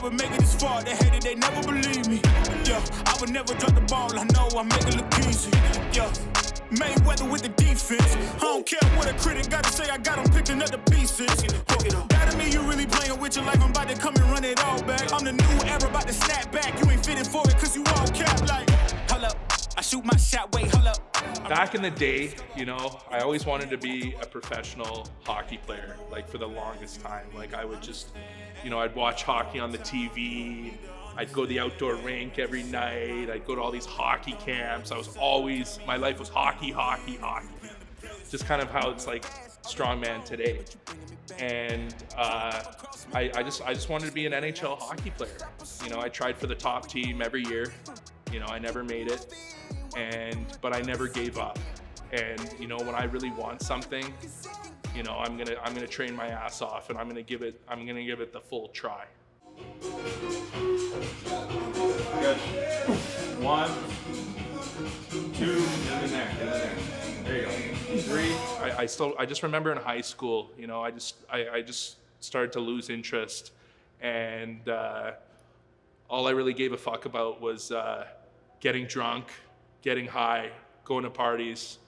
would make it this far. They hated, they never believe me. Yeah, I would never drop the ball. I know I make it look easy. Yeah. Mayweather with the defense. I don't care what a critic gotta say, I got them picking up the pieces. That mean you really playing with your life, I'm about to come and run it all back. I'm the new era, about to snap back. You ain't fitting for it, cause you all cap like, hold up, I shoot my shot, wait, hold up. Back in the day, you know, I always wanted to be a professional hockey player, like for the longest time. Like I would just, you know, I'd watch hockey on the TV. I'd go to the outdoor rink every night. I'd go to all these hockey camps. My life was hockey. Just kind of how it's like strongman today. And I just wanted to be an NHL hockey player. You know, I tried for the top team every year. You know, I never made it, but I never gave up. And you know, when I really want something, you know, I'm gonna train my ass off, and I'm gonna give it the full try. Good. 1, 2, get in there. There you go. 3. I just remember in high school, you know, I just started to lose interest, and all I really gave a fuck about was getting drunk, getting high, going to parties,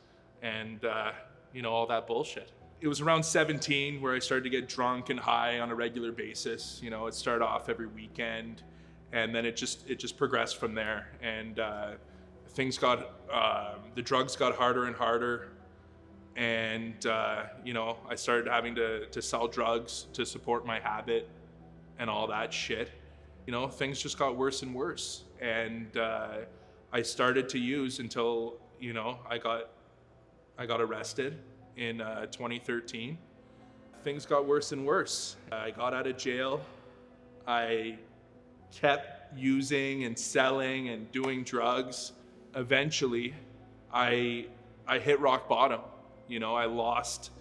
and you know, all that bullshit. It was around 17 where I started to get drunk and high on a regular basis. You know, it started off every weekend, and then it just progressed from there. And the drugs got harder and harder, and you know, I started having to sell drugs to support my habit and all that shit. You know, things just got worse and worse, and I started to use until, you know, I got arrested in 2013. Things got worse and worse. I got out of jail. I kept using and selling and doing drugs. Eventually, I hit rock bottom. You know, I lost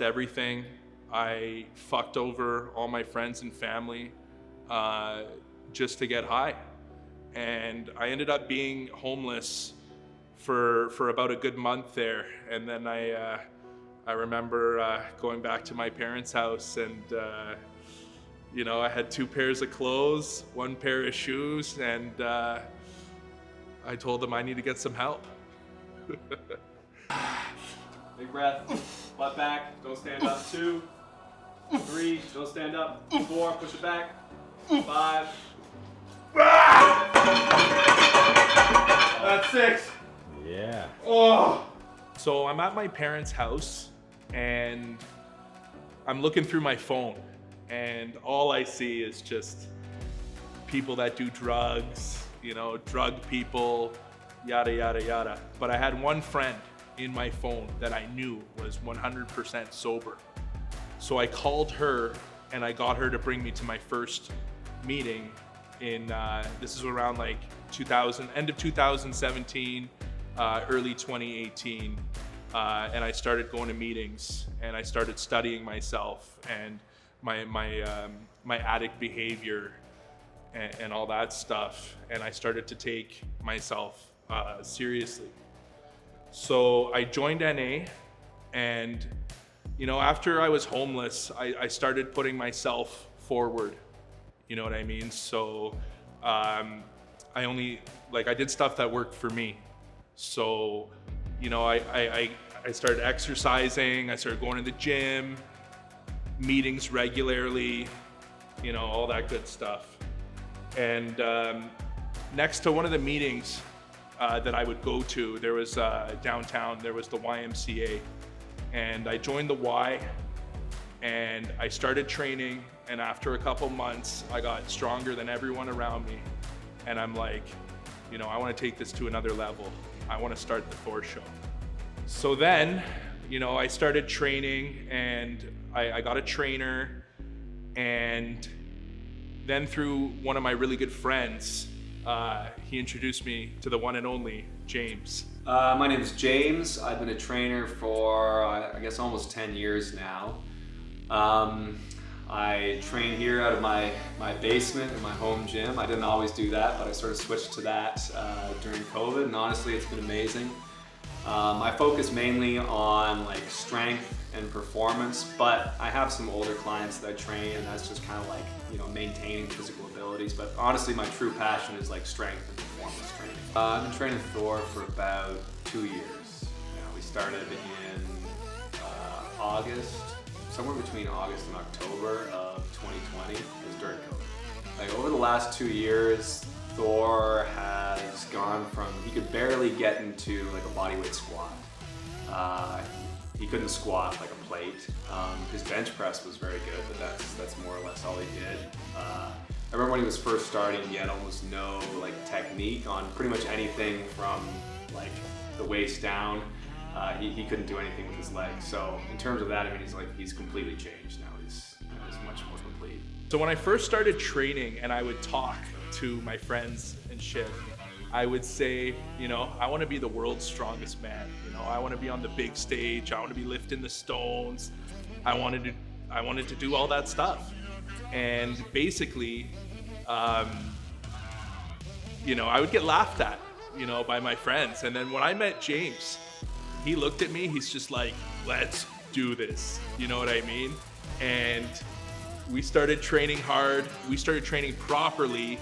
everything. I fucked over all my friends and family just to get high. And I ended up being homeless for about a good month there. And then I remember going back to my parents' house, and you know, I had 2 pairs of clothes, 1 pair of shoes, and I told them I need to get some help. Big breath, butt back, don't stand up. 2, 3, don't stand up. 4, push it back. 5. That's 6. Yeah. Oh. So I'm at my parents' house, and I'm looking through my phone, and all I see is just people that do drugs, you know, drug people, yada, yada, yada. But I had one friend in my phone that I knew was 100% sober. So I called her, and I got her to bring me to my first meeting in, this is around like end of 2017, early 2018. And I started going to meetings, and I started studying myself and my addict behavior and all that stuff. And I started to take myself seriously. So I joined NA, and you know, after I was homeless, I started putting myself forward. You know what I mean? So I did stuff that worked for me. So, you know, I started exercising, I started going to the gym, meetings regularly, you know, all that good stuff. And next to one of the meetings that I would go to, there was downtown, there was the YMCA. And I joined the Y, and I started training, and after a couple months, I got stronger than everyone around me. And I'm like, you know, I want to take this to another level. I want to start the Thor show. So then, you know, I started training, and I got a trainer, and then through one of my really good friends, he introduced me to the one and only James. My name is James. I've been a trainer for, I guess, almost 10 years now. I train here out of my basement in my home gym. I didn't always do that, but I sort of switched to that during COVID, and honestly, it's been amazing. I focus mainly on like strength and performance, but I have some older clients that I train, and that's just kind of like, you know, maintaining physical abilities. But honestly, my true passion is like strength and performance training. I've been training Thor for about 2 years. You know, we started in August, somewhere between August and October of 2020. It was during COVID. Like over the last 2 years, Thor has gone from, he could barely get into like a bodyweight squat. He couldn't squat like a plate. His bench press was very good, but that's more or less all he did. I remember when he was first starting, he had almost no like technique on pretty much anything from like the waist down. He couldn't do anything with his legs. So in terms of that, I mean, he's completely changed now. He's much more complete. So when I first started training and I would talk to my friends and shit, I would say, you know, I want to be the world's strongest man. You know, I want to be on the big stage. I want to be lifting the stones. I wanted to do all that stuff. And basically, you know, I would get laughed at, you know, by my friends. And then when I met James, he looked at me, he's just like, let's do this. You know what I mean? And we started training hard. We started training properly.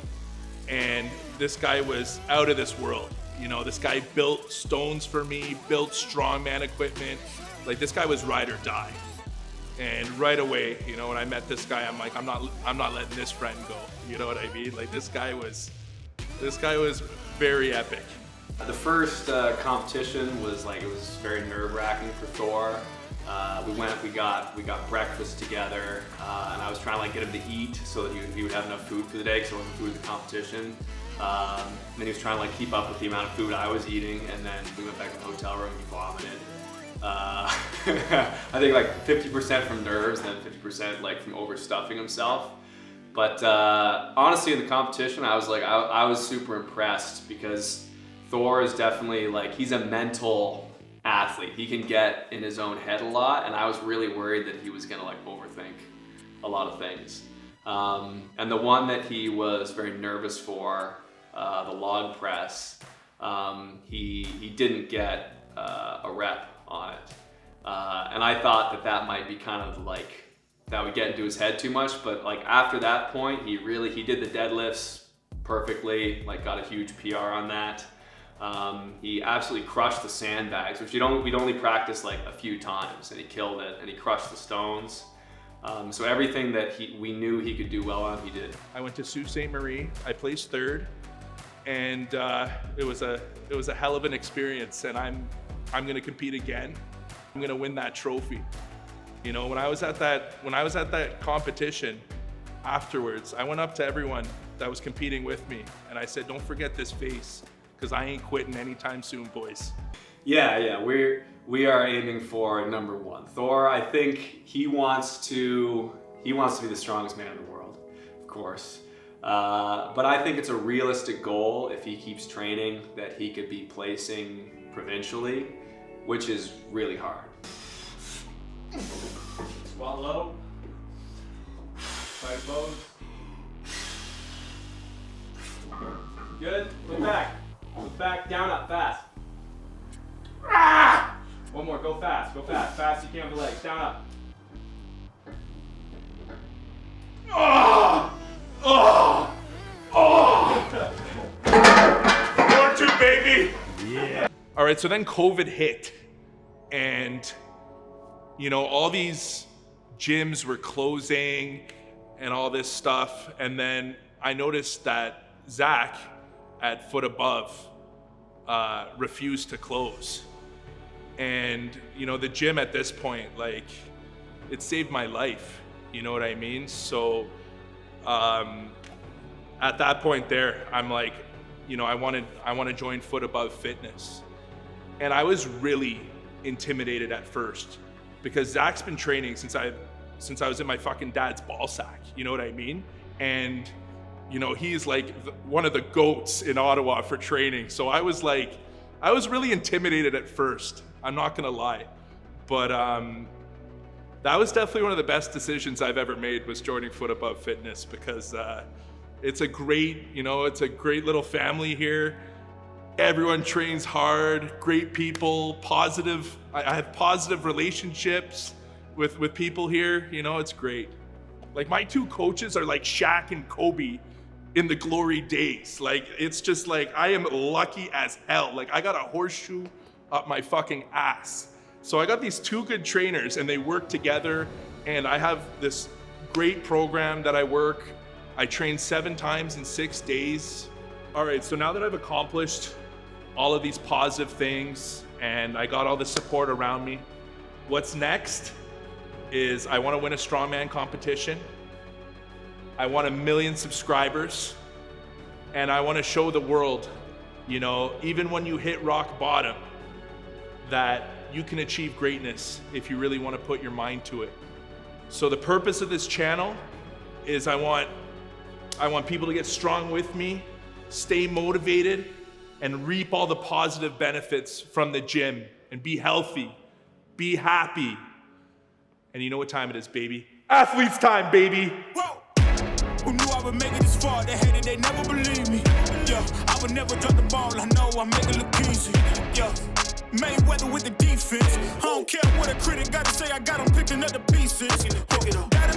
And this guy was out of this world. You know, this guy built stones for me, built strongman equipment. Like, this guy was ride or die. And right away, you know, when I met this guy, I'm like, I'm not letting this friend go. You know what I mean? Like, this guy was very epic. The first competition was like, it was very nerve-wracking for Thor. We got breakfast together, and I was trying to like get him to eat so that he would have enough food for the day, because there wasn't food at the competition. And then he was trying to like keep up with the amount of food I was eating, and then we went back to the hotel room and he vomited. I think like 50% from nerves, and then 50% like from overstuffing himself. But honestly, in the competition, I was super impressed, because Thor is definitely like, he's a mental athlete. He can get in his own head a lot, and I was really worried that he was gonna like overthink a lot of things. And the one that he was very nervous for, the log press, he didn't get a rep on it. And I thought that might be kind of like, that would get into his head too much, but like after that point, he did the deadlifts perfectly, like got a huge PR on that. He absolutely crushed the sandbags, which we'd only practice like a few times, and he killed it, and he crushed the stones. So everything that we knew he could do well on, he did. I went to Sault Ste. Marie. I placed third, and it was a hell of an experience. And I'm gonna compete again. I'm gonna win that trophy. You know, when I was at that competition, afterwards, I went up to everyone that was competing with me, and I said, "Don't forget this face, because I ain't quitting anytime soon, boys." Yeah, we are aiming for #1. Thor, I think he wants to be the strongest man in the world, of course. But I think it's a realistic goal, if he keeps training, that he could be placing provincially, which is really hard. Squat low. Tight pose. Good. Look back. Look back, down, up, fast. Ah! One more, go fast, fast as you can with the legs, down, up. Oh! Oh! Oh! 4-2, baby! Yeah. All right, so then COVID hit, and you know, all these gyms were closing and all this stuff, and then I noticed that Zach at Foot Above refused to close. And you know, the gym at this point, like, it saved my life, you know what I mean? So at that point there, I'm like, you know, I want to join Foot Above Fitness. And I was really intimidated at first, because Zach's been training since I was in my fucking dad's ball sack, you know what I mean? And you know, he's like one of the GOATs in Ottawa for training. So I was really intimidated at first, I'm not gonna lie. But that was definitely one of the best decisions I've ever made, was joining Foot Above Fitness, because it's a great little family here. Everyone trains hard, great people, positive. I have positive relationships with people here. You know, it's great. Like my two coaches are like Shaq and Kobe in the glory days. Like, it's just like, I am lucky as hell. Like, I got a horseshoe up my fucking ass. So I got these two good trainers and they work together, and I have this great program that I work. I train 7 times in 6 days. All right, so now that I've accomplished all of these positive things and I got all the support around me, what's next is I want to win a strongman competition. I want 1 million subscribers, and I want to show the world, you know, even when you hit rock bottom, that you can achieve greatness if you really want to put your mind to it. So the purpose of this channel is I want people to get strong with me, stay motivated, and reap all the positive benefits from the gym, and be healthy, be happy. And you know what time it is, baby? Athletes time, baby. Whoa. Who knew I would make it this far? They hated, they never believe me. Yeah, I would never drop the ball. I know I make it look easy. Yeah, Mayweather with the defense. I don't care what a critic gotta say. I got them picking up the pieces. Gotta